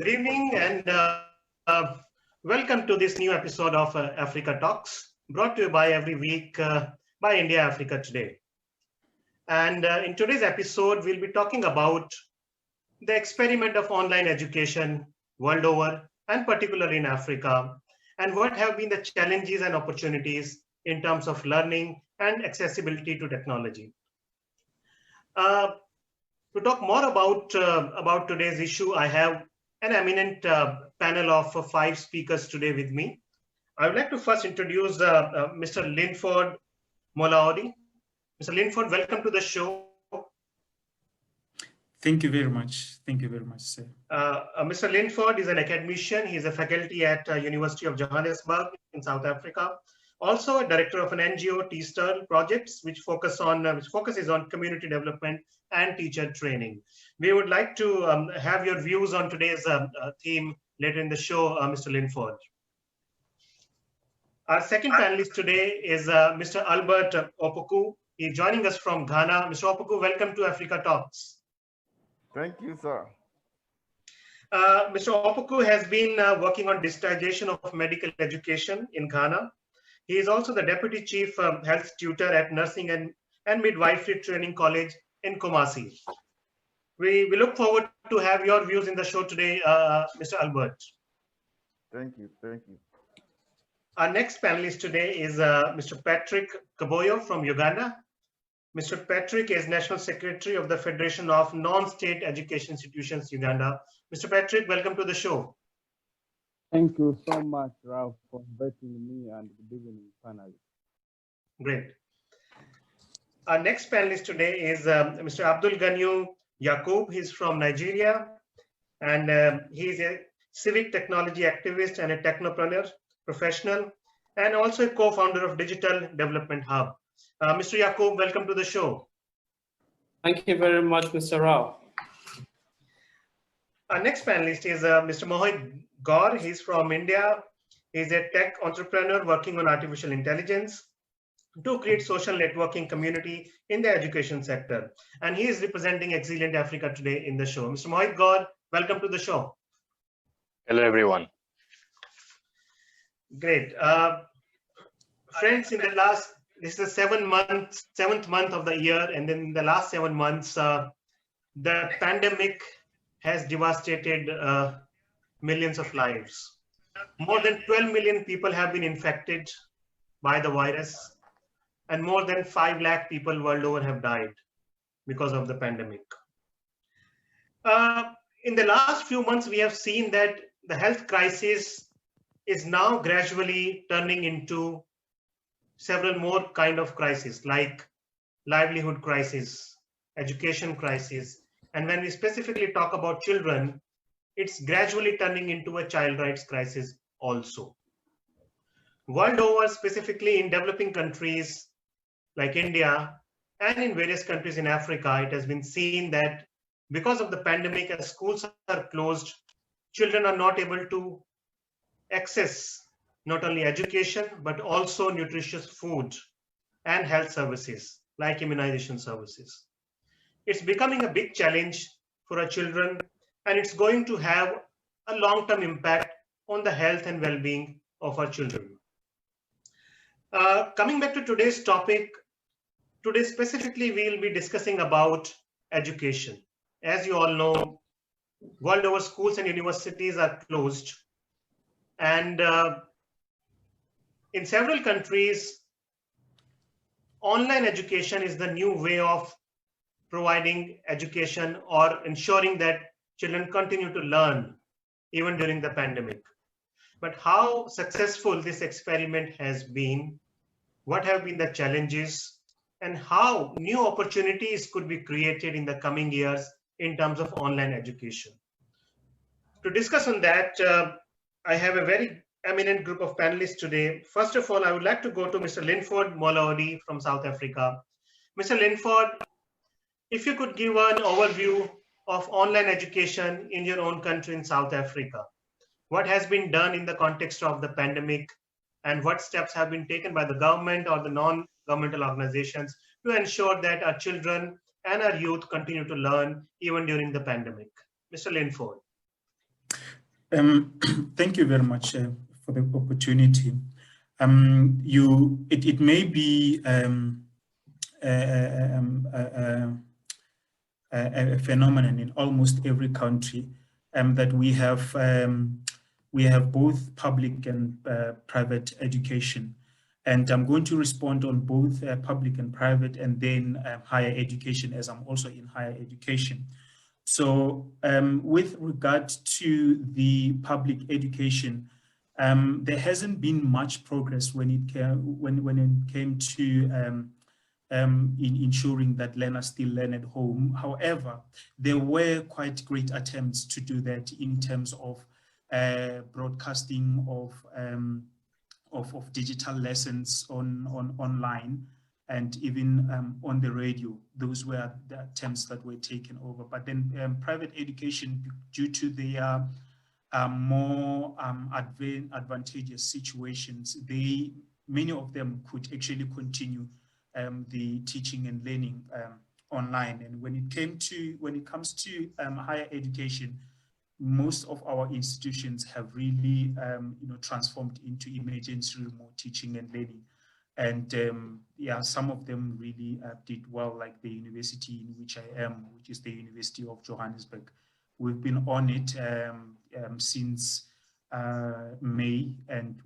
Good evening and welcome to this new episode of Africa Talks, brought to you by every week by India-Africa Today. And in today's episode, we'll be talking about the experiment of online education world over, and particularly in Africa, and what have been the challenges and opportunities in terms of learning and accessibility to technology. To talk more about today's issue, I have an eminent panel of 5 speakers today with me. I would like to first introduce Mr. Linford Molaodi. Mr. Linford, welcome to the show. Thank you very much. Thank you very much, sir. Mr. Linford is an academician. He is a faculty at University of Johannesburg in South Africa. Also a director of an NGO, T-Stir Projects, which focuses on community development and teacher training. We would like to have your views on today's theme later in the show, Mr. Linford. Our second panelist today is Mr. Albert Opoku. He's joining us from Ghana. Mr. Opoku, welcome to Africa Talks. Thank you, sir. Mr. Opoku has been working on digitization of medical education in Ghana. He is also the Deputy Chief Health Tutor at Nursing and Midwifery Training College in Kumasi. We look forward to have your views in the show today, Mr. Albert. Thank you. Thank you. Our next panelist today is Mr. Patrick Kaboyo from Uganda. Mr. Patrick is National Secretary of the Federation of Non-State Education Institutions, Uganda. Mr. Patrick, welcome to the show. Thank you so much, Ralph, for inviting me, and good evening, panel. Great. Our next panelist today is Mr. Abdul Ganyu Yakub. He's from Nigeria, and he's a civic technology activist and a technopreneur, professional, and also a co-founder of Digital Development Hub. Mr. Yakub, welcome to the show. Thank you very much, Mr. Rao. Our next panelist is Mr. Mohit Gaur. He's from India. He's a tech entrepreneur working on artificial intelligence to create social networking community in the education sector. And he is representing Excellent Africa today in the show. Mr. Mohit Gaur, welcome to the show. Hello, everyone. Great. Friends, this is the seventh month of the year, and then in the last 7 months, the pandemic has devastated millions of lives. More than 12 million people have been infected by the virus, and more than 5 lakh people world over have died because of the pandemic. In the last few months, we have seen that the health crisis is now gradually turning into several more kind of crises, like livelihood crisis, education crisis, and when we specifically talk about children, it's gradually turning into a child rights crisis also. World over, specifically in developing countries like India and in various countries in Africa, it has been seen that because of the pandemic, as schools are closed, children are not able to access not only education, but also nutritious food and health services like immunization services. It's becoming a big challenge for our children, and it's going to have a long-term impact on the health and well-being of our children. Coming back to today's topic, today specifically we'll be discussing about education. As you all know, world over, schools and universities are closed, and in several countries, online education is the new way of providing education or ensuring that children continue to learn even during the pandemic. But how successful this experiment has been, what have been the challenges, and how new opportunities could be created in the coming years in terms of online education. To discuss on that, I have a very eminent group of panelists today. First of all, I would like to go to Mr. Linford Molaodi from South Africa. Mr. Linford, if you could give an overview of online education in your own country in South Africa. What has been done in the context of the pandemic, and what steps have been taken by the government or the non-governmental organizations to ensure that our children and our youth continue to learn even during the pandemic? Mr. Linford. Thank you very much for the opportunity. It may be a phenomenon in almost every country that we have both public and private education. And I'm going to respond on both public and private, and then higher education, as I'm also in higher education. So with regard to the public education, there hasn't been much progress when it came to in ensuring that learners still learn at home. However, there were quite great attempts to do that in terms of broadcasting of digital lessons online, and even on the radio. Those were the attempts that were taken over. But then private education, due to their more advantageous situations, many of them could actually continue the teaching and learning online. And when it comes to higher education, most of our institutions have really transformed into emergency remote teaching and learning. And yeah, some of them really did well, like the university in which I am, which is the University of Johannesburg. We've been on it since May, and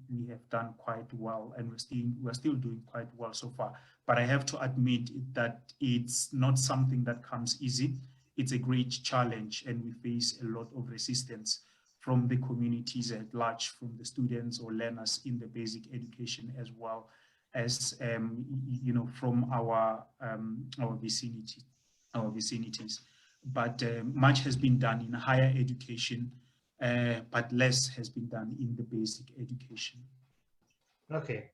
we have done quite well, and we're still doing quite well so far. But I have to admit that it's not something that comes easy. It's a great challenge, and we face a lot of resistance from the communities at large, from the students or learners in the basic education, as well as from our vicinities. But much has been done in higher education, but less has been done in the basic education. Okay.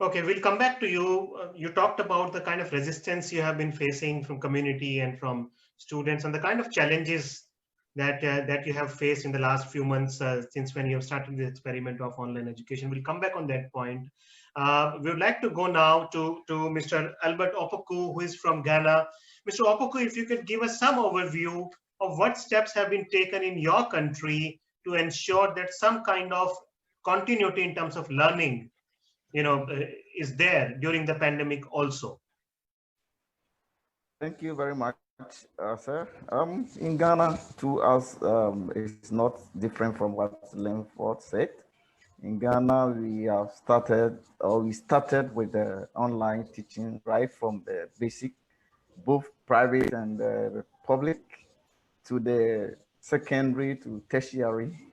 Okay, we'll come back to you. You talked about the kind of resistance you have been facing from community and from students, and the kind of challenges that you have faced in the last few months since when you have started the experiment of online education. We'll come back on that point. We would like to go now to Mr. Albert Opoku, who is from Ghana. Mr. Opoku, if you could give us some overview of what steps have been taken in your country to ensure that some kind of continuity in terms of learning is there during the pandemic also. Thank you very much, sir. In Ghana, to us, it's not different from what Linford said. In Ghana, we started with the online teaching right from the basic, both private and public, to the secondary to tertiary.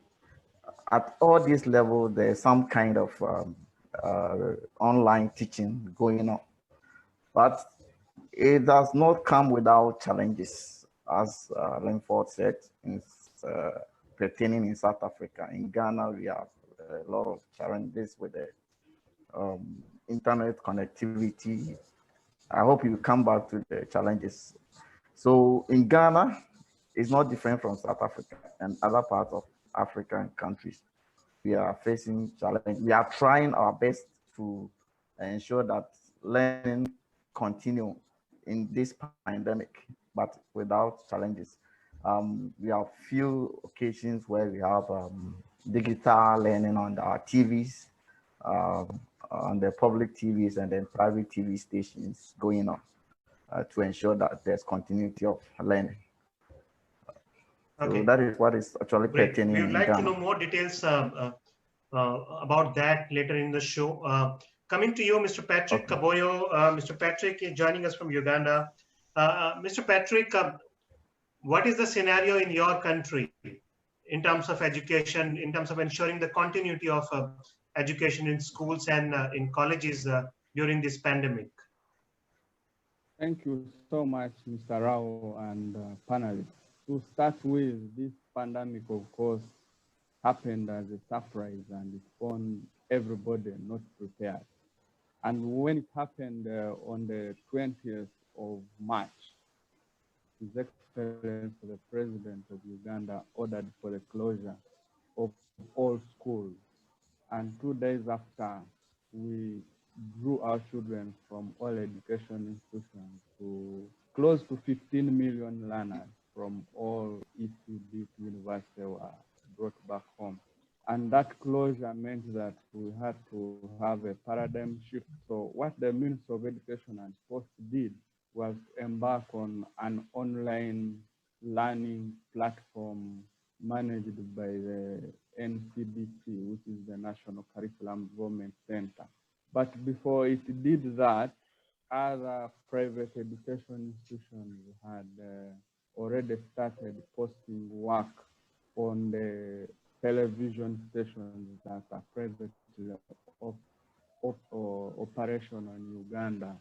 At all these levels, there's some kind of online teaching going on. But it does not come without challenges, as Linford said, pertaining in South Africa. In Ghana, we have a lot of challenges with the internet connectivity. I hope you come back to the challenges. So in Ghana, it's not different from South Africa and other parts of African countries. We are facing challenges. We are trying our best to ensure that learning continue in this pandemic, but without challenges. We have few occasions where we have digital learning on our TVs, on the public TVs and then private TV stations going on to ensure that there's continuity of learning. Okay. So that is what is actually pertaining. We would like to know more details about that later in the show. Coming to you, Mr. Patrick Kaboyo. Mr. Patrick is joining us from Uganda. Mr. Patrick, what is the scenario in your country in terms of education, in terms of ensuring the continuity of education in schools and in colleges during this pandemic? Thank you so much, Mr. Rao and panelists. To start with, this pandemic, of course, happened as a surprise and it found everybody not prepared. And when it happened on the 20th of March, His Excellency the President of Uganda ordered for the closure of all schools. And 2 days after, we drew our children from all education institutions to close to 15 million learners from all ECD universities. that closure meant that we had to have a paradigm shift. So what the Ministry of Education and Sports did was embark on an online learning platform managed by the NCDC, which is the National Curriculum Development Center. But before it did that, other private education institutions had already started posting work on the television stations that are privately operational in Uganda,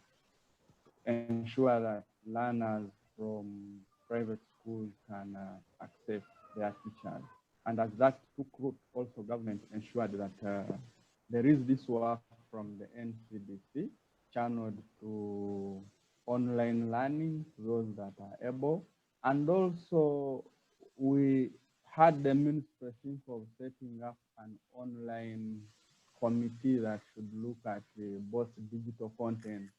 ensure that learners from private schools can access their teachers. And as that took root, also government ensured that there is this work from the NCDC channeled to online learning, those that are able. And also we had the ministry think of setting up an online committee that should look at both digital content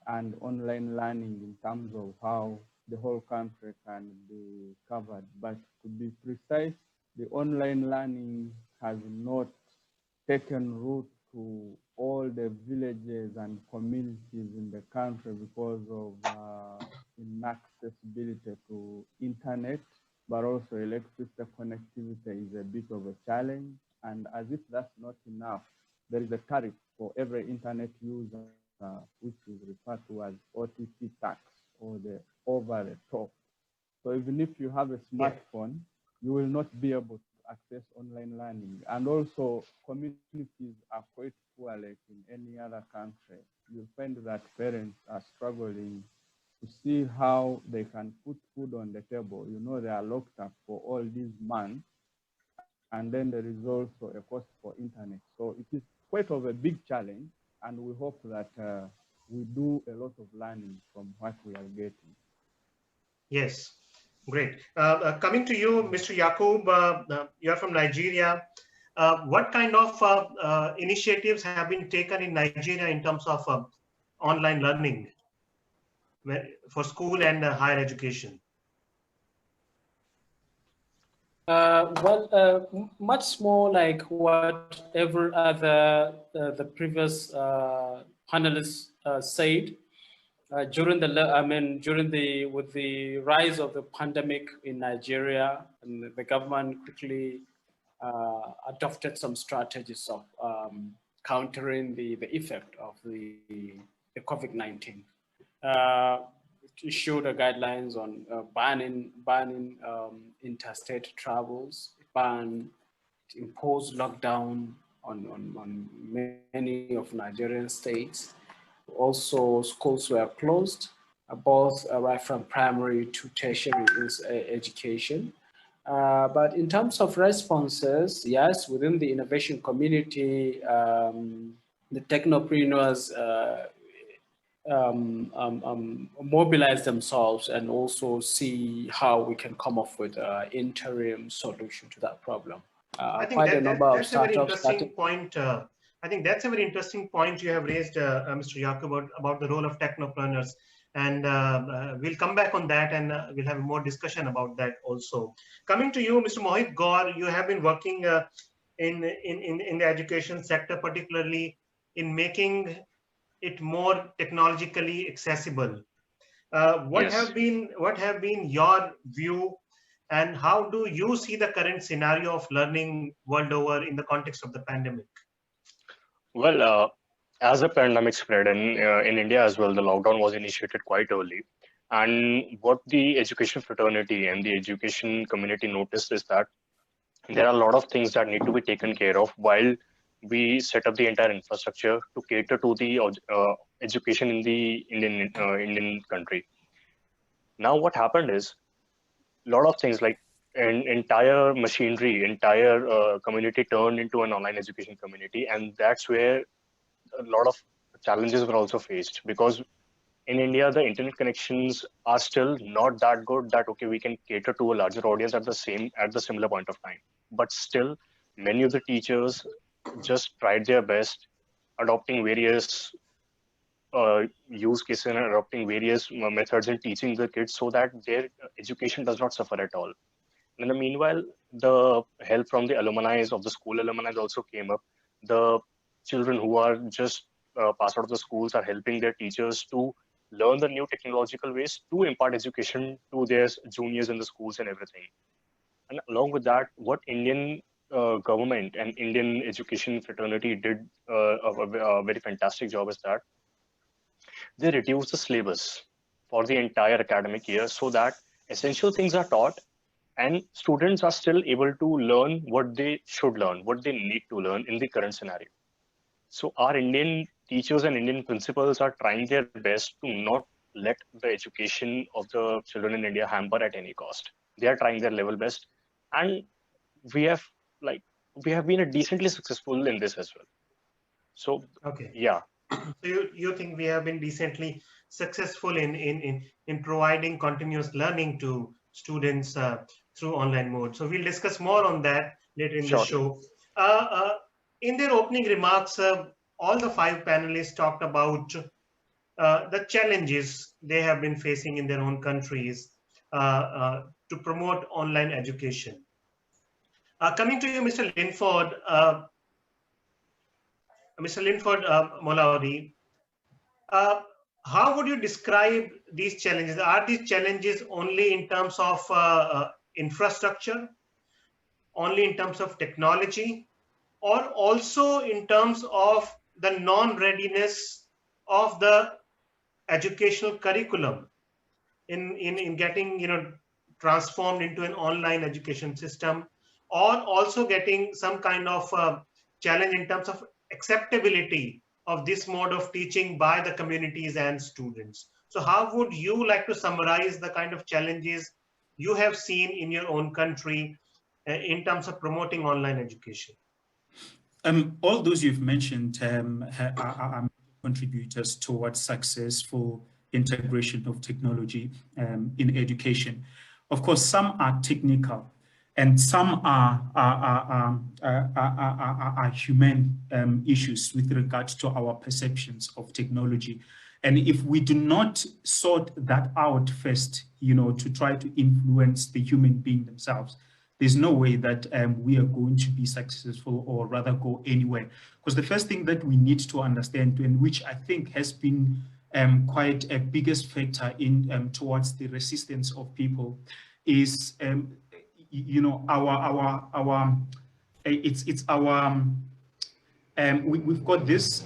and online learning in terms of how the whole country can be covered. But to be precise, the online learning has not taken root to all the villages and communities in the country because of inaccessibility to internet, but also electricity connectivity is a bit of a challenge. And as if that's not enough, there is a tariff for every internet user, which is referred to as OTT tax, or the over the top. So even if you have a smartphone, you will not be able to access online learning. And also communities are quite poor, like in any other country. You'll find that parents are struggling to see how they can put food on the table. You know, they are locked up for all these months. And then there is also a cost for internet. So it is quite of a big challenge. And we hope that we do a lot of learning from what we are getting. Yes, great. Coming to you, Mr. Yakub, you're from Nigeria. What kind of initiatives have been taken in Nigeria in terms of online learning for school and higher education? Much more like whatever other the previous panelists said. With the rise of the pandemic in Nigeria, and the government quickly adopted some strategies of countering the effect of the COVID-19. Issued guidelines on banning interstate travels, imposed lockdown on many of Nigerian states. Also, schools were closed, both right from primary to tertiary education. But in terms of responses, yes, within the innovation community, the technopreneurs mobilize themselves and also see how we can come up with an interim solution to that problem. I think that's a very interesting point. I think that's a very interesting point you have raised, Mr. Yakub, about the role of technopreneurs. And we'll come back on that, and we'll have more discussion about that also. Coming to you, Mr. Mohit Gaur, you have been working in the education sector, particularly in making it more technologically accessible. What have been your view, and how do you see the current scenario of learning world over in the context of the pandemic? Well, as the pandemic spread in India as well, the lockdown was initiated quite early. And what the education fraternity and the education community noticed is that there are a lot of things that need to be taken care of while we set up the entire infrastructure to cater to the education in the Indian country. Now, what happened is a lot of things like an entire machinery, entire community turned into an online education community, and that's where a lot of challenges were also faced, because in India the internet connections are still not that good that we can cater to a larger audience at the similar point of time. But still, many of the teachers just tried their best, adopting various use cases and adopting various methods in teaching the kids so that their education does not suffer at all. In the meanwhile, the help from the alumni of the school alumni also came up. The children who are just passed out of the schools are helping their teachers to learn the new technological ways to impart education to their juniors in the schools and everything. And along with that, what Indian government and Indian education fraternity did a very fantastic job is that they reduced the syllabus for the entire academic year so that essential things are taught and students are still able to learn what they should learn, what they need to learn in the current scenario. So our Indian teachers and Indian principals are trying their best to not let the education of the children in India hamper at any cost. They are trying their level best, and we have like we have been decently successful in this as well. So Okay. yeah. So you think we have been decently successful in providing continuous learning to students through online mode. So we'll discuss more on that later in the show. In their opening remarks, all the 5 panelists talked about the challenges they have been facing in their own countries to promote online education. Coming to you, Mr. Linford, Molauri, how would you describe these challenges? Are these challenges only in terms of infrastructure, only in terms of technology, or also in terms of the non-readiness of the educational curriculum in getting transformed into an online education system, or also getting some kind of challenge in terms of acceptability of this mode of teaching by the communities and students? So how would you like to summarize the kind of challenges you have seen in your own country in terms of promoting online education? All those you've mentioned are contributors towards successful integration of technology in education. Of course, some are technical, and some are human issues with regards to our perceptions of technology. And if we do not sort that out first, to try to influence the human being themselves, there's no way that we are going to be successful, or rather go anywhere. Because the first thing that we need to understand, and which I think has been quite a biggest factor in towards the resistance of people, is we've got this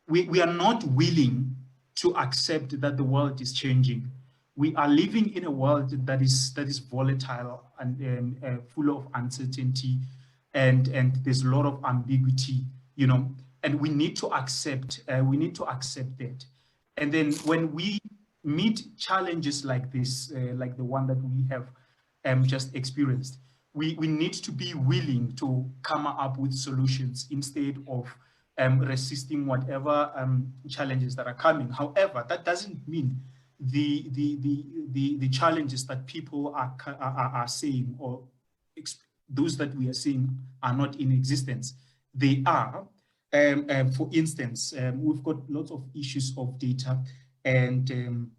we are not willing to accept that the world is changing. We are living in a world that is volatile and full of uncertainty, and there's a lot of ambiguity, and we need to accept that. And then when we meet challenges like this, like the one that we have just experienced, we need to be willing to come up with solutions instead of resisting whatever challenges that are coming. However, that doesn't mean the challenges that people are saying, or those that we are seeing, are not in existence. They are. For instance, we've got lots of issues of data and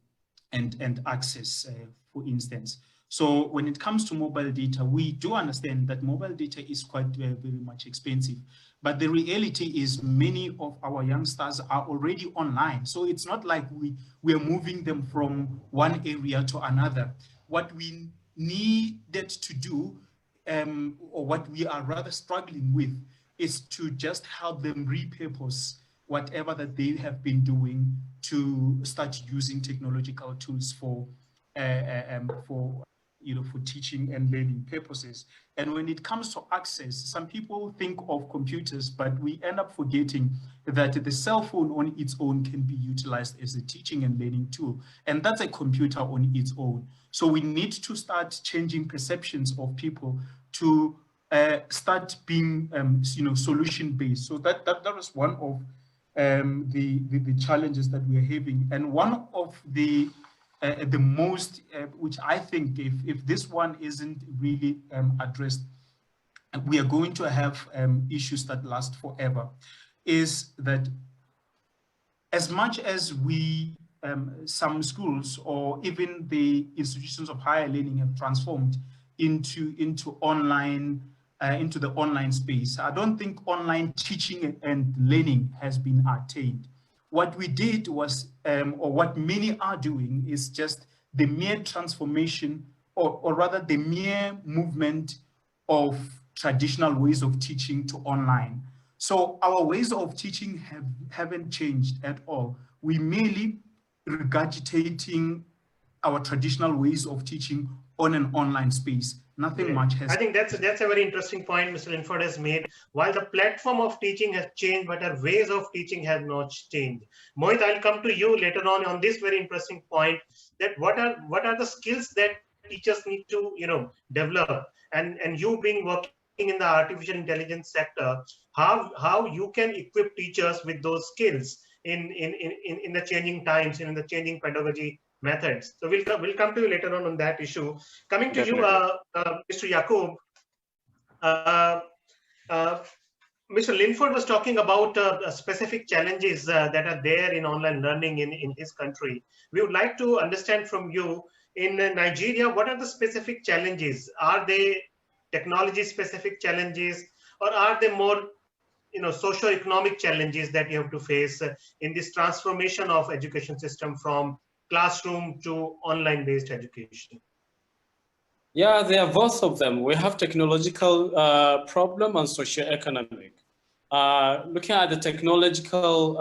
access, for instance. So when it comes to mobile data, we do understand that mobile data is quite very much expensive. But the reality is many of our youngsters are already online. So it's not like we are moving them from one area to another. What we needed to do, or what we are rather struggling with, is to just help them repurpose whatever that they have been doing to start using technological tools for teaching and learning purposes. And when it comes to access, some people think of computers, but we end up forgetting that the cell phone on its own can be utilized as a teaching and learning tool. And that's a computer on its own. So we need to start changing perceptions of people to start being solution-based. So that was one of the challenges that we are having. And one of the most, which I think if this one isn't really addressed, we are going to have issues that last forever, is that as much as we some schools or even the institutions of higher learning have transformed into online, into the online space. I don't think online teaching and learning has been attained. What we did was, or what many are doing, is just the mere transformation, or rather the mere movement of traditional ways of teaching to online. So our ways of teaching haven't changed at all. We merely regurgitating our traditional ways of teaching on an online space. Nothing much has. I think that's a very interesting point Mr. Linford has made. While the platform of teaching has changed, but our ways of teaching have not changed. Mohit, I'll come to you later on this very interesting point, that what are the skills that teachers need to develop, and you being working in the artificial intelligence sector, how you can equip teachers with those skills in the changing times and in the changing pedagogy methods. So we'll come to you later on that issue. Coming to Definitely. you, Mr. Yaqub, Mr. Linford was talking about specific challenges that are there in online learning in his country. We would like to understand from you, in Nigeria, what are the specific challenges? Are they technology-specific challenges, or are they more socio-economic challenges that you have to face in this transformation of education system from classroom to online-based education? Yeah, they are both of them. We have technological problem and socio-economic. Looking at the technological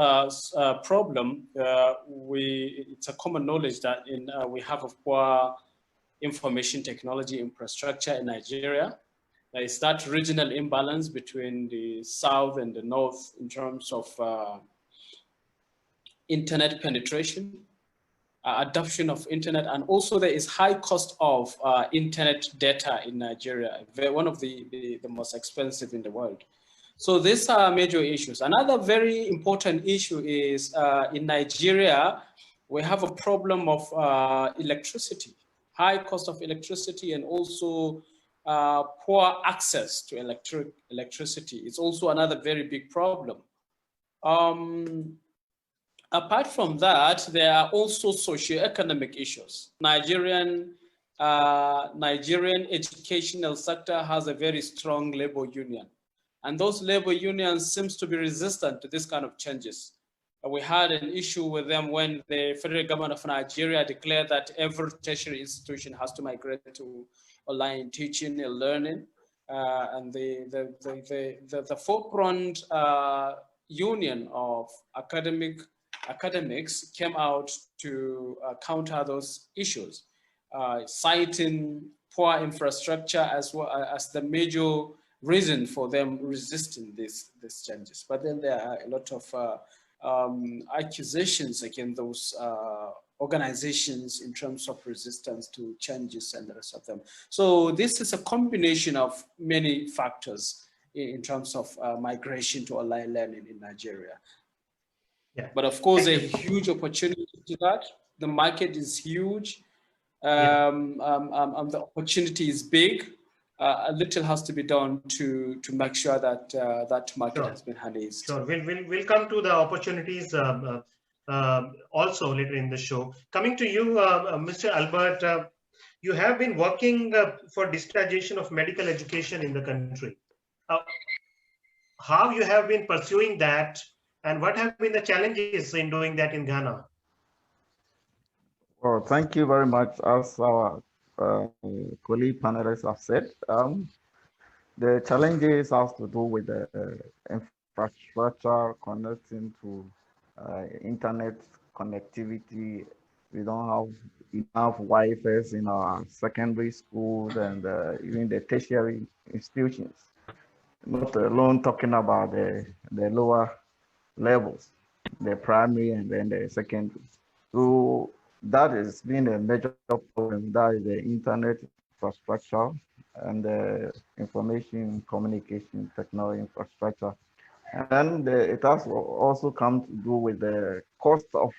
problem, it's a common knowledge that we have a poor information technology infrastructure in Nigeria. There is that regional imbalance between the South and the North in terms of internet penetration, adoption of internet, and also there is high cost of internet data in Nigeria, one of the most expensive in the world. So these are major issues. Another very important issue is in Nigeria, we have a problem of electricity, high cost of electricity, and also poor access to electricity. It's also another very big problem. Apart from that, there are also socioeconomic issues. Nigerian educational sector has a very strong labor union, and those labor unions seems to be resistant to this kind of changes. We had an issue with them when the federal government of Nigeria declared that every tertiary institution has to migrate to online teaching and learning, and the forefront union of academics came out to counter those issues, citing poor infrastructure as well as the major reason for them resisting these changes. But then there are a lot of accusations against those organizations in terms of resistance to changes and the rest of them. So this is a combination of many factors in terms of migration to online learning in Nigeria. Yeah. But of course, a huge opportunity to that. The market is huge. The opportunity is big. A little has to be done to make sure that that market has been harnessed. Sure, we'll come to the opportunities also later in the show. Coming to you, Mr. Albert, you have been working for digitization of medical education in the country. How you have been pursuing that, and what have been the challenges in doing that in Ghana? Well, thank you very much. As our colleague panelists have said, the challenges have to do with the infrastructure connecting to internet connectivity. We don't have enough Wi-Fi in our secondary schools and even the tertiary institutions, not alone talking about the lower levels, the primary and then the secondary. So that has been a major problem. That is the internet infrastructure and the information communication technology infrastructure. And it has also come to do with the cost of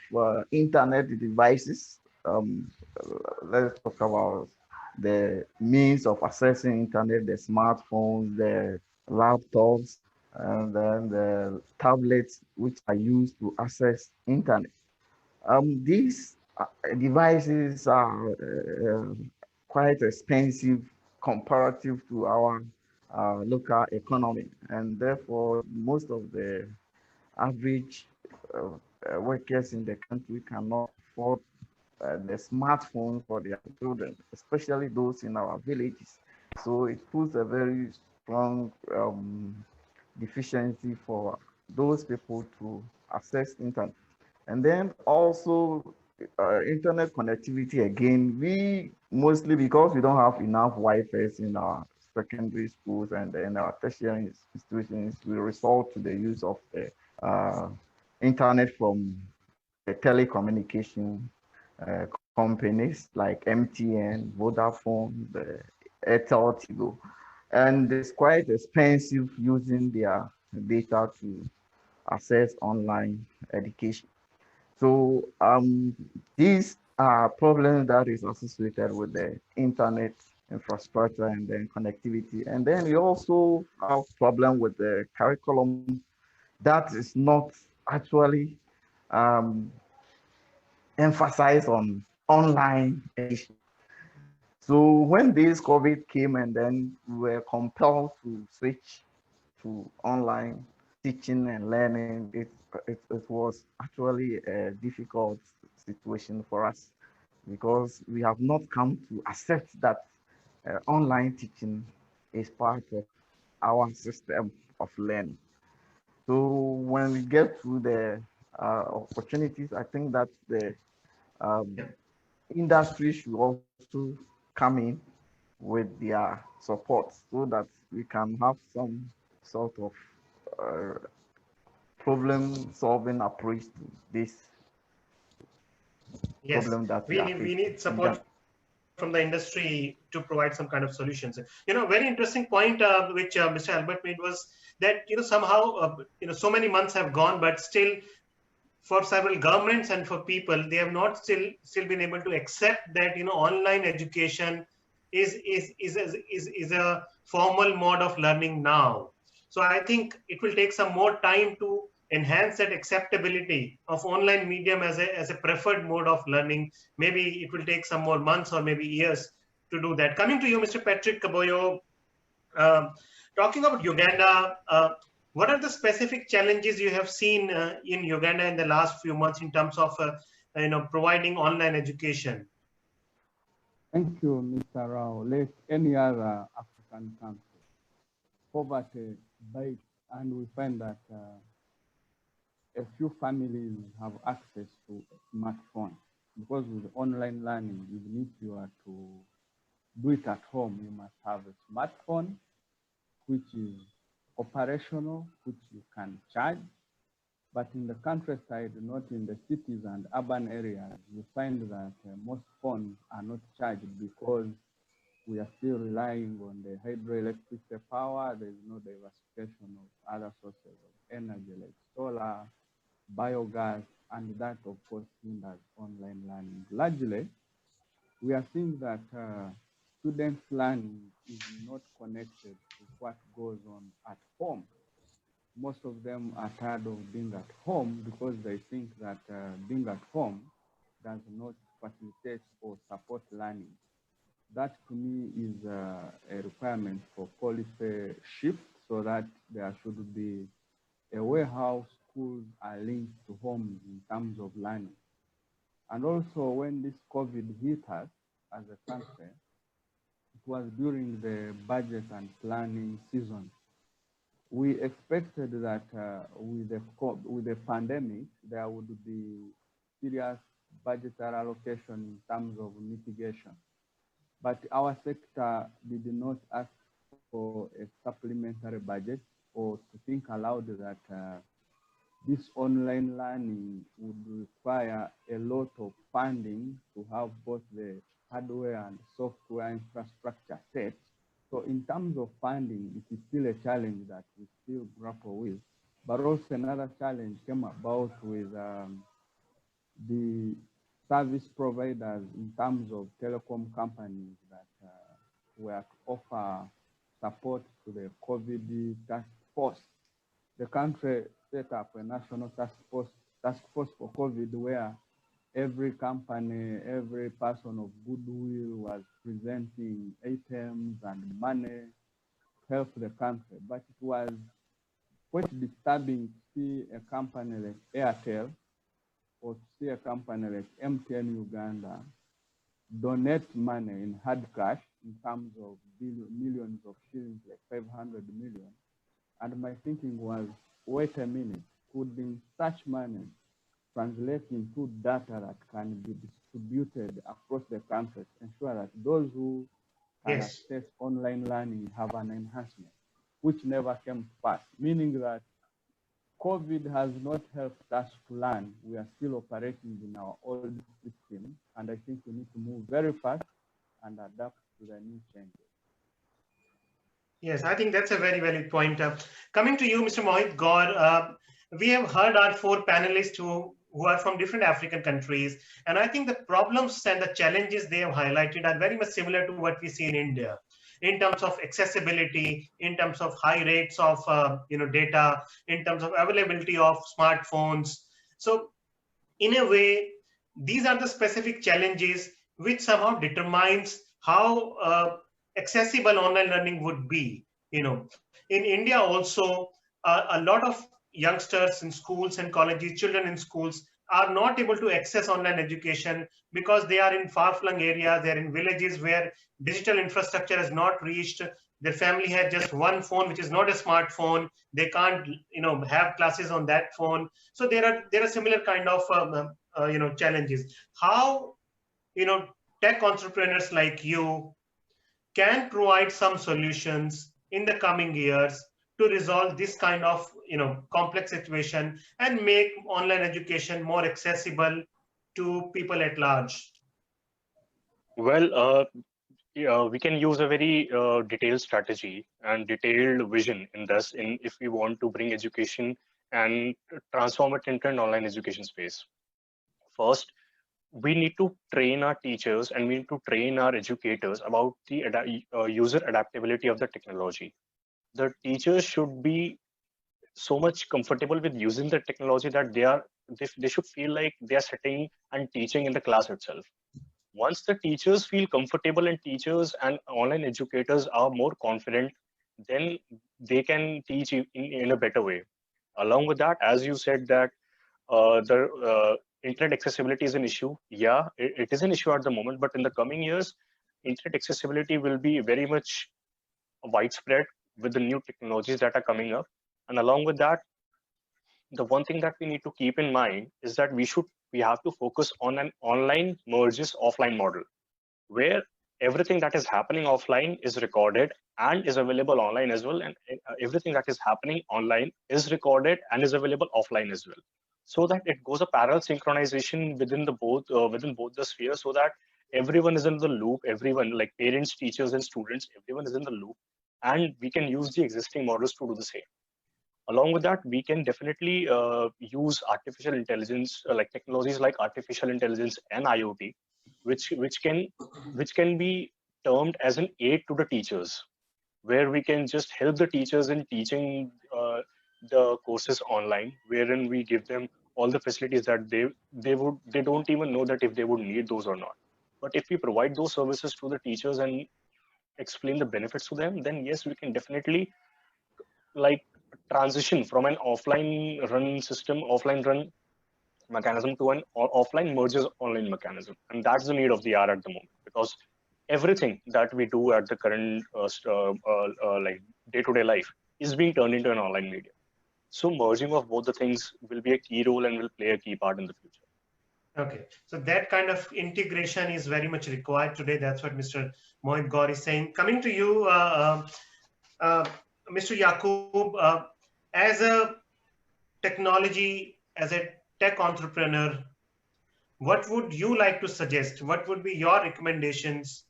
internet devices. Let's talk about the means of accessing internet, the smartphones, the laptops, and then the tablets which are used to access internet. These devices are quite expensive comparative to our local economy, and therefore most of the average workers in the country cannot afford the smartphone for their children, especially those in our villages. So it puts a very strong deficiency for those people to access internet. And then also internet connectivity again, we mostly, because we don't have enough Wi-Fi in our secondary schools and in our tertiary institutions, we resort to the use of the internet from the telecommunication uh, companies like MTN, Vodafone, the Airtel, Tigo. And it's quite expensive using their data to access online education. So these are problems that is associated with the internet infrastructure and then connectivity. And then we also have problem with the curriculum that is not actually um, emphasized on online education. So when this COVID came and then we were compelled to switch to online teaching and learning, it was actually a difficult situation for us because we have not come to accept that online teaching is part of our system of learning. So when we get to the opportunities, I think that the um, industry should also come in with their support so that we can have some sort of uh, problem solving approach to this Yes, problem that we we are need facing. support from the industry to provide some kind of solutions. Very interesting point which Mr. Albert made was that somehow so many months have gone, but still for several governments and for people, they have not still been able to accept that online education is a formal mode of learning now. So I think it will take some more time to enhance that acceptability of online medium as a preferred mode of learning. Maybe it will take some more months or maybe years to do that. Coming to you, Mr. Patrick Kaboyo, um, talking about Uganda, what are the specific challenges you have seen in Uganda in the last few months in terms of providing online education? Thank you, Mr. Rao. Like any other African country, poverty bites, and we find that a few families have access to a smartphone because with online learning, even if you are to do it at home, you must have a smartphone which is operational, which you can charge. But in the countryside, not in the cities and urban areas, you find that most phones are not charged because we are still relying on the hydroelectric power. There is no diversification of other sources of energy like solar, biogas, and that, of course, hinders online learning. Largely, we are seeing that students' learning is not connected to what goes on at home. Most of them are tired of being at home because they think that being at home does not facilitate or support learning. That to me is a requirement for policy shift so that there should be a way how schools are linked to homes in terms of learning. And also when this COVID hit us as a country, it was during the budget and planning season. We expected that with the pandemic, there would be serious budgetary allocation in terms of mitigation. But our sector did not ask for a supplementary budget or to think aloud that this online learning would require a lot of funding to have both the hardware and software infrastructure set. So in terms of funding, it is still a challenge that we still grapple with. But also another challenge came about with the service providers in terms of telecom companies that were to offer support to the COVID task force. The country set up a national task force for COVID where every company, every person of goodwill was presenting items and money to help the country. But it was quite disturbing to see a company like Airtel or to see a company like MTN Uganda donate money in hard cash in terms of millions of shillings, like 500 million. And my thinking was, wait a minute, could such money translate into data that can be distributed across the country to ensure that those who can access online learning have an enhancement, which never came to pass, meaning that COVID has not helped us to learn. We are still operating in our old system, and I think we need to move very fast and adapt to the new changes. Yes, I think that's a very valid point. Coming to you, Mr. Mohit Gaur, we have heard our four panelists who are from different African countries, and I think the problems and the challenges they have highlighted are very much similar to what we see in India, in terms of accessibility, in terms of high rates of data, in terms of availability of smartphones. So in a way, these are the specific challenges which somehow determines how accessible online learning would be. In India also, a lot of youngsters in schools and colleges, children in schools, are not able to access online education because they are in far-flung areas, they're in villages where digital infrastructure has not reached. Their family has just one phone, which is not a smartphone. They can't, have classes on that phone. So there are similar kind of, challenges. How, tech entrepreneurs like you can provide some solutions in the coming years to resolve this kind of complex situation and make online education more accessible to people at large? Well, we can use a very detailed strategy and detailed vision in this, if we want to bring education and transform it into an online education space. First, we need to train our teachers and we need to train our educators about the user adaptability of the technology. The teachers should be so much comfortable with using the technology that they should feel like they are sitting and teaching in the class itself. Once the teachers feel comfortable and teachers and online educators are more confident, then they can teach in a better way. Along with that, as you said that the internet accessibility is an issue. Yeah, it is an issue at the moment, but in the coming years, internet accessibility will be very much widespread with the new technologies that are coming up. And along with that, the one thing that we need to keep in mind is that we have to focus on an online merges offline model, where everything that is happening offline is recorded and is available online as well, and everything that is happening online is recorded and is available offline as well, so that it goes a parallel synchronization within both the spheres, so that everyone is in the loop. Everyone, like parents, teachers, and students, everyone is in the loop, and we can use the existing models to do the same. Along with that, we can definitely use artificial intelligence, like technologies like artificial intelligence and IoT, which can be termed as an aid to the teachers, where we can just help the teachers in teaching the courses online, wherein we give them all the facilities that they don't even know that if they would need those or not. But if we provide those services to the teachers and explain the benefits to them, then yes, we can definitely like transition from an offline run mechanism to an offline merges online mechanism. And that's the need of the hour at the moment, because everything that we do at the current like day-to-day life is being turned into an online medium. So merging of both the things will be a key role and will play a key part in the future. Okay, so that kind of integration is very much required today. That's what Mr. Mohit Gaur is saying. Coming to you, Mr. Yaqub, as a tech entrepreneur, what would you like to suggest? What would be your recommendations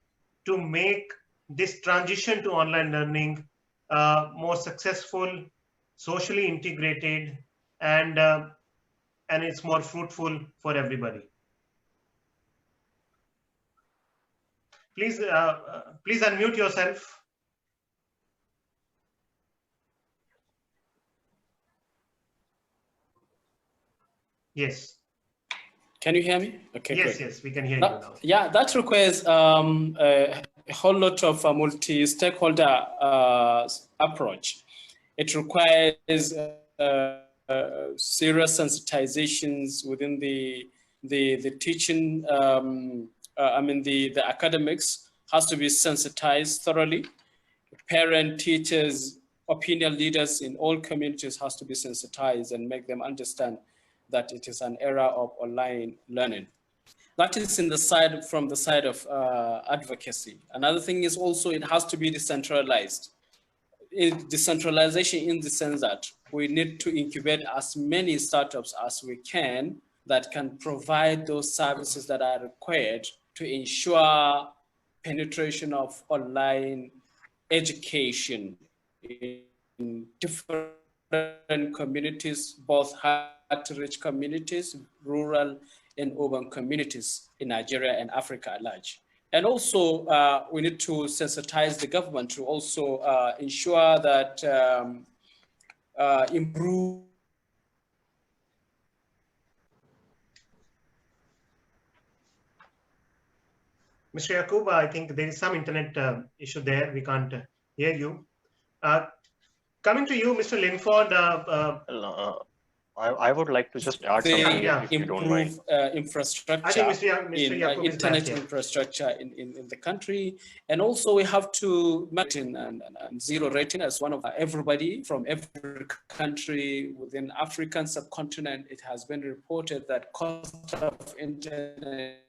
to make this transition to online learning more successful, socially integrated, and it's more fruitful for everybody? Please unmute yourself. Yes. Can you hear me? Okay, Yes, great. yes, we can hear you now. Yeah, that requires a whole lot of multi-stakeholder approach. It requires serious sensitizations within the teaching. The academics has to be sensitized thoroughly. Parent, teachers, opinion leaders in all communities has to be sensitized and make them understand that it is an era of online learning. That is from the side of advocacy. Another thing is also it has to be decentralized. Decentralization in the sense that we need to incubate as many startups as we can that can provide those services that are required to ensure penetration of online education in different communities, both hard-to-reach communities, rural and urban communities in Nigeria and Africa at large. And also, we need to sensitize the government to also ensure that improve. Mr. Yakuba, I think there is some internet issue there. We can't hear you. Coming to you, Mr. Linford. I would like to just add something, if you don't mind. Infrastructure, I think Mr. Yakub internet infrastructure in the country. And also we have to maintain and zero rating as one of everybody from every country within African subcontinent. It has been reported that cost of internet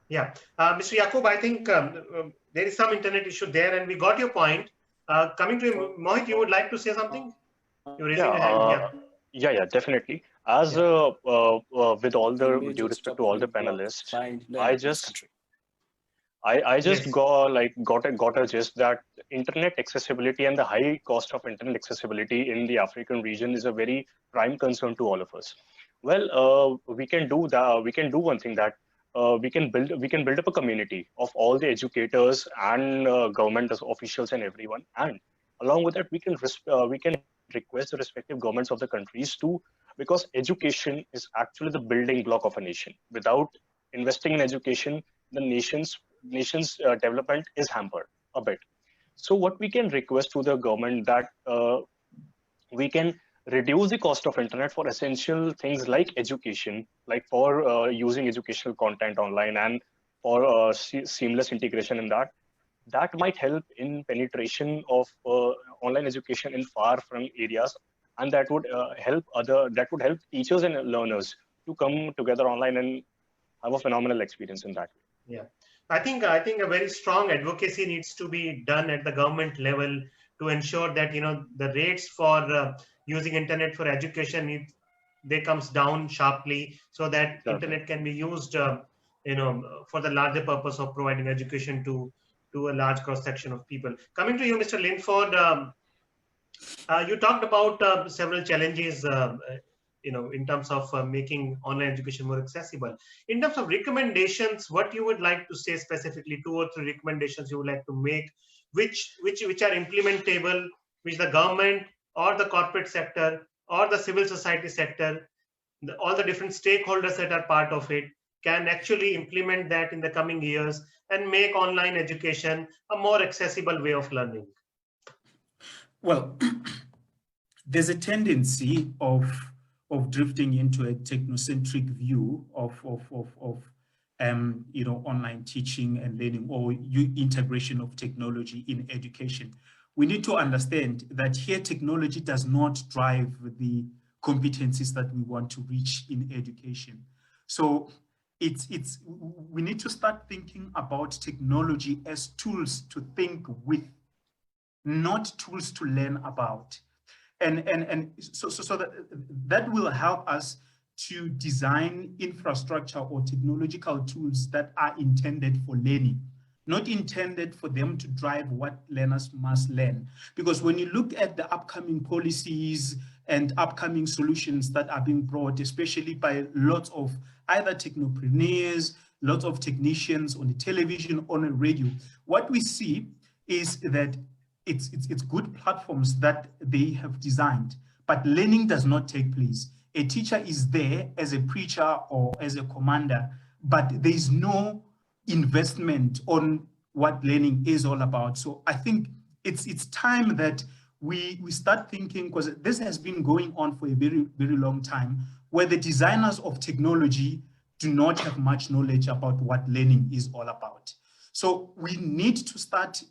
Yeah, Mr. Yakub, I think there is some internet issue there, and we got your point. Coming to you, Mohit, you would like to say something? You're raising your hand. Yeah, definitely. As with all the due respect to all the panelists, I just got a gist that internet accessibility and the high cost of internet accessibility in the African region is a very prime concern to all of us. Well, we can do that. We can do one thing, that we can build up a community of all the educators and government officials and everyone, and along with that we can request the respective governments of the countries to, because education is actually the building block of a nation. Without investing in education, the nation's development is hampered a bit. So what we can request to the government, that we can reduce the cost of internet for essential things like education, like for using educational content online, and for seamless integration in that. That might help in penetration of online education in far flung areas, and that would help teachers and learners to come together online and have a phenomenal experience in that way. Yeah, I think a very strong advocacy needs to be done at the government level to ensure that the rates for using internet for education they comes down sharply, so that internet can be used for the larger purpose of providing education to a large cross section of people. Coming to you, Mr. Linford, you talked about several challenges in terms of making online education more accessible. In terms of recommendations, what you would like to say specifically, 2 or 3 recommendations you would like to make, which are implementable, which the government or the corporate sector or the civil society sector, all the different stakeholders that are part of it, can actually implement that in the coming years and make online education a more accessible way of learning? Well, there's a tendency of drifting into a technocentric view of online teaching and learning, or integration of technology in education. We need to understand that here technology does not drive the competencies that we want to reach in education. So we need to start thinking about technology as tools to think with, not tools to learn about. And so that will help us to design infrastructure or technological tools that are intended for learning, not intended for them to drive what learners must learn. Because when you look at the upcoming policies and upcoming solutions that are being brought, especially by lots of either technopreneurs, lots of technicians on the television, on the radio, what we see is that it's good platforms that they have designed, but learning does not take place. A teacher is there as a preacher or as a commander, but there is no investment on what learning is all about. So I think it's time that we start thinking, because this has been going on for a very, very long time, where the designers of technology do not have much knowledge about what learning is all about. So we need to start,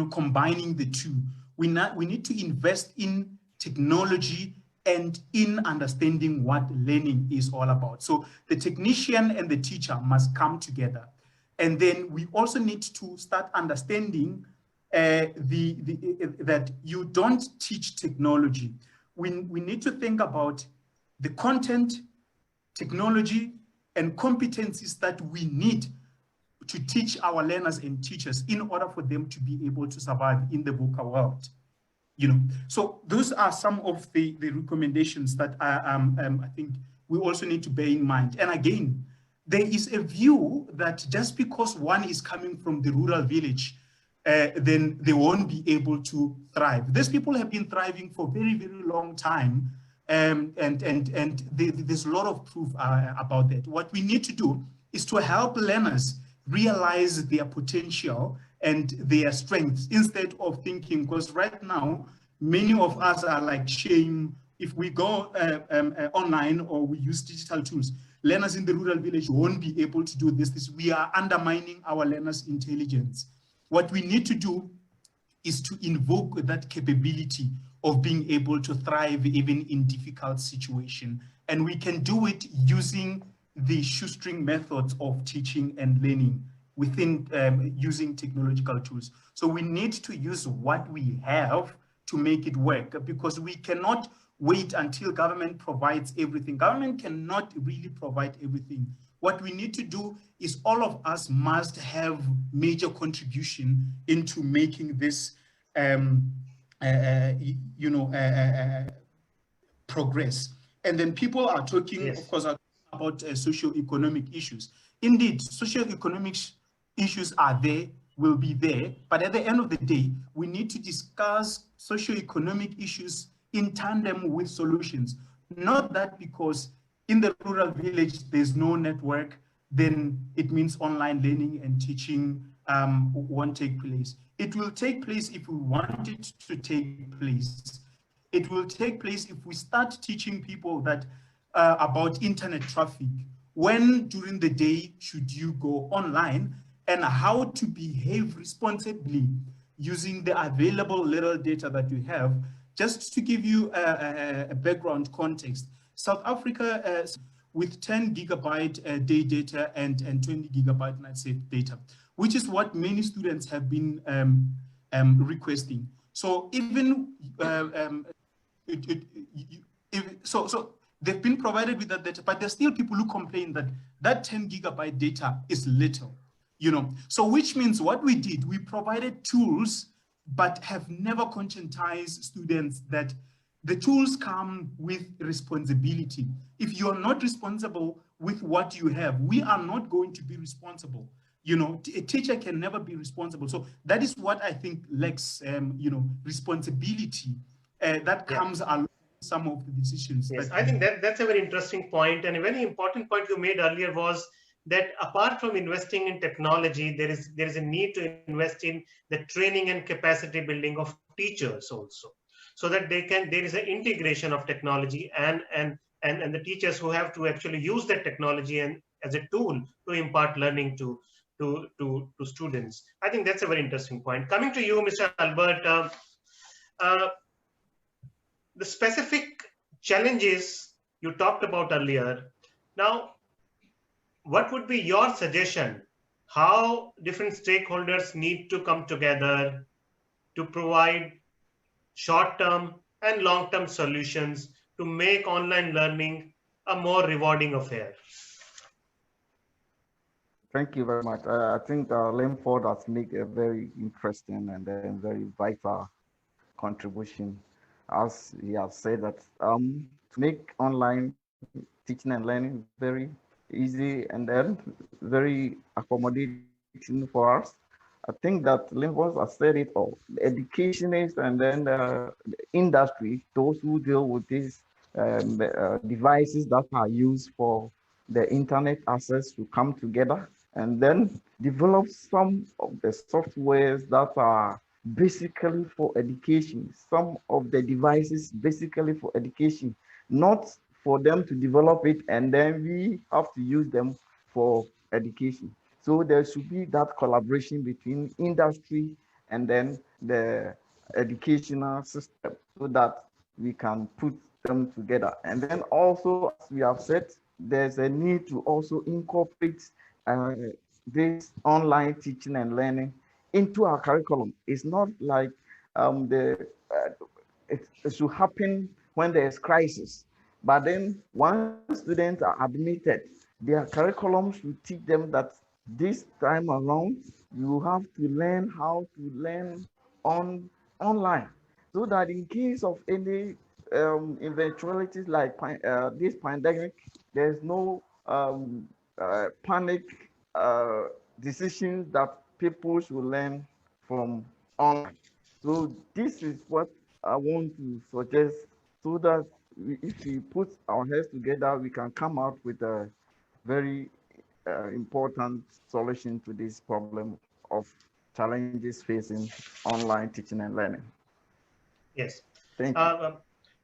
combining the two. We need to invest in technology and in understanding what learning is all about. So the technician and the teacher must come together. And then we also need to start understanding that you don't teach technology. We need to think about the content, technology, and competencies that we need to teach our learners and teachers in order for them to be able to survive in the VUCA world. So those are some of the recommendations that I think we also need to bear in mind. And again, there is a view that just because one is coming from the rural village, then they won't be able to thrive. These people have been thriving for a very, very long time. And there's a lot of proof about that. What we need to do is to help learners realize their potential and their strengths, instead of thinking, because right now, many of us are like, shame, if we go online or we use digital tools, learners in the rural village won't be able to do this. We are undermining our learners' intelligence. What we need to do is to invoke that capability of being able to thrive even in difficult situations. And we can do it using the shoestring methods of teaching and learning within using technological tools. So we need to use what we have to make it work, because we cannot wait until government provides everything. Government cannot really provide everything. What we need to do is all of us must have major contribution into making this progress. And then people are talking, yes, of course, about socio-economic issues. Indeed, socio-economic issues are there, will be there, but at the end of the day, we need to discuss socio-economic issues in tandem with solutions. Not that because in the rural village there's no network, then it means online learning and teaching won't take place. It will take place if we want it to take place. It will take place if we start teaching people that about internet traffic. When during the day should you go online, and how to behave responsibly using the available little data that you have. Just to give you a background context, South Africa with 10 gigabyte day data and 20 gigabyte night safe data, which is what many students have been requesting. So even so they've been provided with that data, but there's still people who complain that that 10 gigabyte data is little. So which means what we did, we provided tools, but have never conscientized students that the tools come with responsibility. If you're not responsible with what you have, we are not going to be responsible. A teacher can never be responsible. So that is what I think lacks, responsibility that comes along some of the decisions. Yes, I think that's a very interesting point, and a very important point you made earlier was that apart from investing in technology, there is a need to invest in the training and capacity building of teachers also, so that there is an integration of technology and the teachers who have to actually use that technology and as a tool to impart learning to students. I think that's a very interesting point. Coming to you, Mr. Albert, the specific challenges you talked about earlier. Now, what would be your suggestion? How different stakeholders need to come together to provide short-term and long-term solutions to make online learning a more rewarding affair? Thank you very much. I think Lemford has made a very interesting and then very vital contribution, as he has said that to make online teaching and learning very easy and then very accommodating for us. I think that Lincoln has said it all. The educationists and then the industry, those who deal with these devices that are used for the internet access to come together and then develop some of the softwares that are basically for education, some of the devices basically for education, not for them to develop it and then we have to use them for education. So there should be that collaboration between industry and then the educational system so that we can put them together. And then also, as we have said, there's a need to also incorporate this online teaching and learning into our curriculum. It's not like it should happen when there's crisis. But then once students are admitted, their curriculum should teach them that this time around, you have to learn how to learn online, so that in case of any eventualities like this pandemic, there's no panic decisions that people should learn from online. So this is what I want to suggest, so that if we put our heads together, we can come out with a very important solution to this problem of challenges facing online teaching and learning. Yes. Thank you.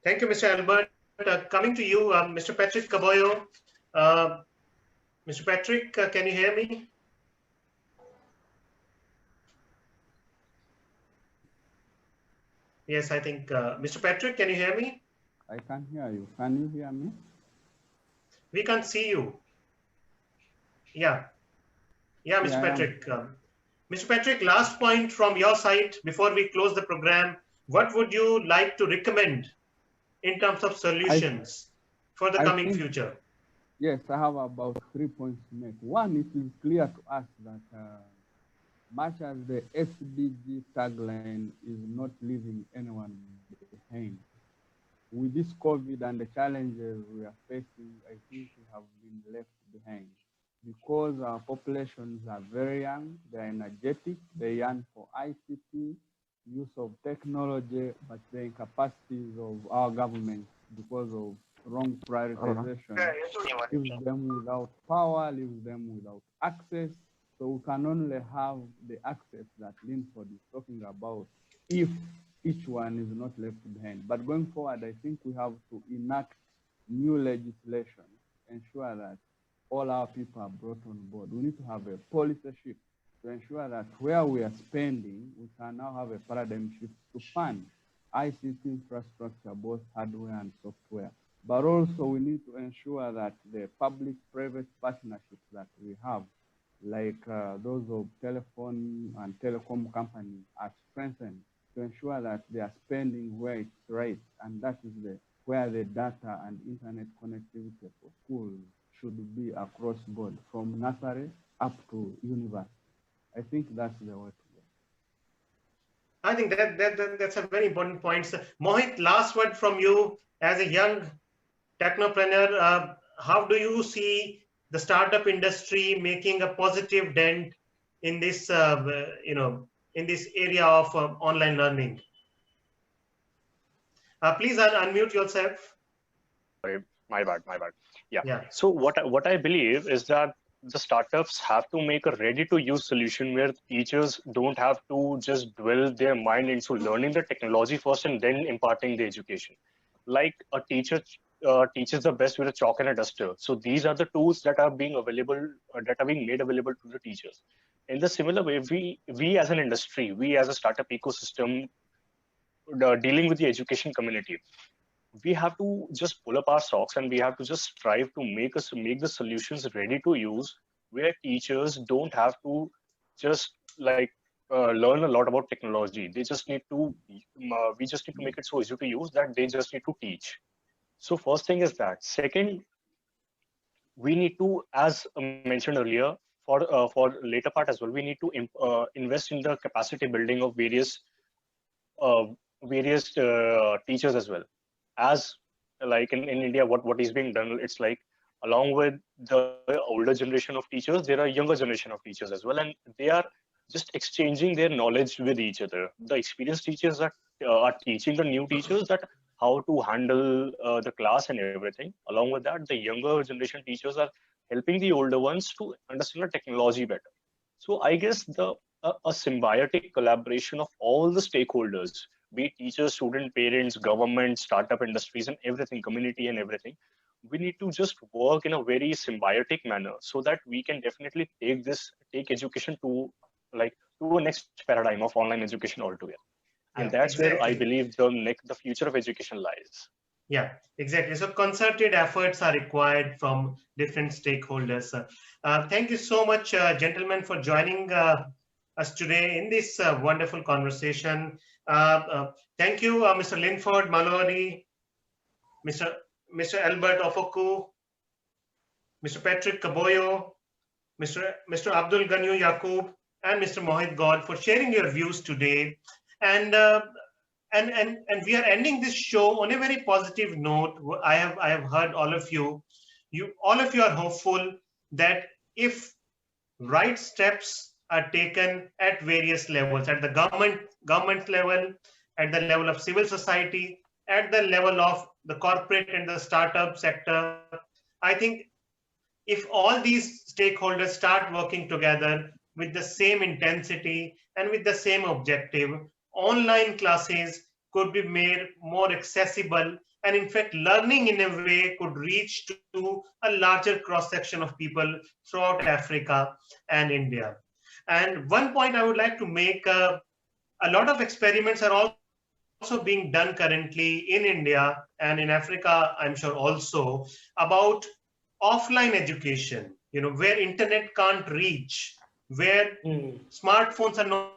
Thank you, Mr. Albert. Coming to you, Mr. Patrick Caboyo. Mr. Patrick, can you hear me? Yes, I think, Mr. Patrick, can you hear me? I can hear you. Can you hear me? We can't see you. Yeah, Mr. Yeah, Patrick. Mr. Patrick, last point from your side before we close the program. What would you like to recommend in terms of solutions for the coming future? Yes, I have about 3 points to make. One, it is clear to us that much as the SDG tagline is not leaving anyone behind, with this COVID and the challenges we are facing, I think we have been left behind. Because our populations are very young, they're energetic, they yearn for ICT, use of technology, but the incapacities of our government because of wrong prioritization leaves them without power, leaves them without access. So we can only have the access that Linford is talking about if each one is not left behind. But going forward, I think we have to enact new legislation, ensure that all our people are brought on board. We need to have a policy shift to ensure that where we are spending, we can now have a paradigm shift to fund ICT infrastructure, both hardware and software. But also we need to ensure that the public-private partnerships that we have, like those of telephone and telecom companies, are strengthened to ensure that they are spending where it's right, and that is where the data and internet connectivity for schools should be across board, from nursery up to university. I think that's the way to go. I think that's a very important point. So, Mohit, last word from you as a young technopreneur. How do you see the startup industry making a positive dent in this, in this area of online learning? Please unmute yourself. Sorry, my bad. Yeah. So what I believe is that the startups have to make a ready-to-use solution where teachers don't have to just dwell their mind into learning the technology first and then imparting the education. Like a teacher teaches the best with a chalk and a duster. So these are the tools that are being available, that are being made available to the teachers. In the similar way, we as an industry, we as a startup ecosystem, dealing with the education community, we have to just pull up our socks and we have to just strive to make the solutions ready to use, where teachers don't have to just like learn a lot about technology. They just need to, we just need to make it so easy to use that they just need to teach. So first thing is that. Second, we need to, as mentioned earlier, for later part as well, we need to invest in the capacity building of various teachers as well. As like in India, what is being done, it's like along with the older generation of teachers, there are younger generation of teachers as well, and they are just exchanging their knowledge with each other. The experienced teachers are teaching the new teachers that how to handle the class and everything. Along with that, the younger generation teachers are helping the older ones to understand the technology better. So I guess a symbiotic collaboration of all the stakeholders, be it teachers, student, parents, government, startup industries, and everything, community and everything, we need to just work in a very symbiotic manner so that we can definitely take education to a next paradigm of online education altogether. And Yeah, that's where I exactly. believe the future of education lies. Yeah, exactly. So concerted efforts are required from different stakeholders. Thank you so much, gentlemen, for joining us today in this wonderful conversation. Thank you, Mr. Linford Mallory, Mr. Albert Ofoku, Mr. Patrick Kaboyo, Mr. Abdul Ganyu Yaqub, and Mr. Mohit God for sharing your views today. And we are ending this show on a very positive note. I have heard all of you. All of you are hopeful that if right steps are taken at various levels, at the government level, at the level of civil society, at the level of the corporate and the startup sector, I think if all these stakeholders start working together with the same intensity and with the same objective, online classes could be made more accessible, and in fact learning in a way could reach to a larger cross section of people throughout Africa and India. And one point I would like to make, a lot of experiments are also being done currently in India and in Africa, I'm sure also, about offline education, where internet can't reach, where smartphones are not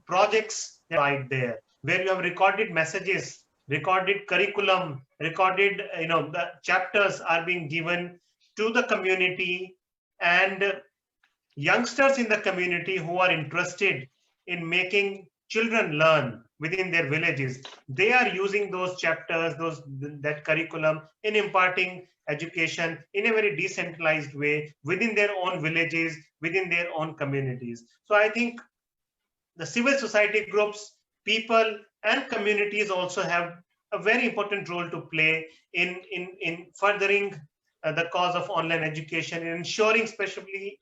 projects right there, where you have recorded messages, recorded curriculum, recorded the chapters are being given to the community, and youngsters in the community who are interested in making children learn within their villages, they are using those chapters, that curriculum in imparting education in a very decentralized way within their own villages, within their own communities. So I think the civil society groups, people, and communities also have a very important role to play in furthering the cause of online education, and ensuring specifically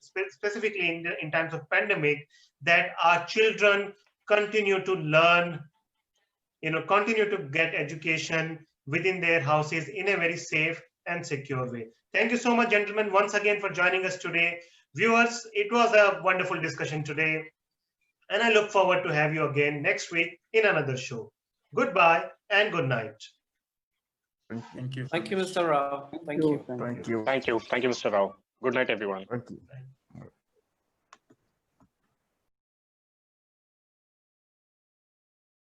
in times of pandemic, that our children continue to learn, continue to get education within their houses in a very safe and secure way. Thank you so much, gentlemen, once again for joining us today. Viewers, it was a wonderful discussion today, and I look forward to have you again next week in another show. Goodbye and good night. Thank you. Thank you, Mr. Rao. Thank you. Thank you. Thank you, Mr. Rao. Good night, everyone. Thank you.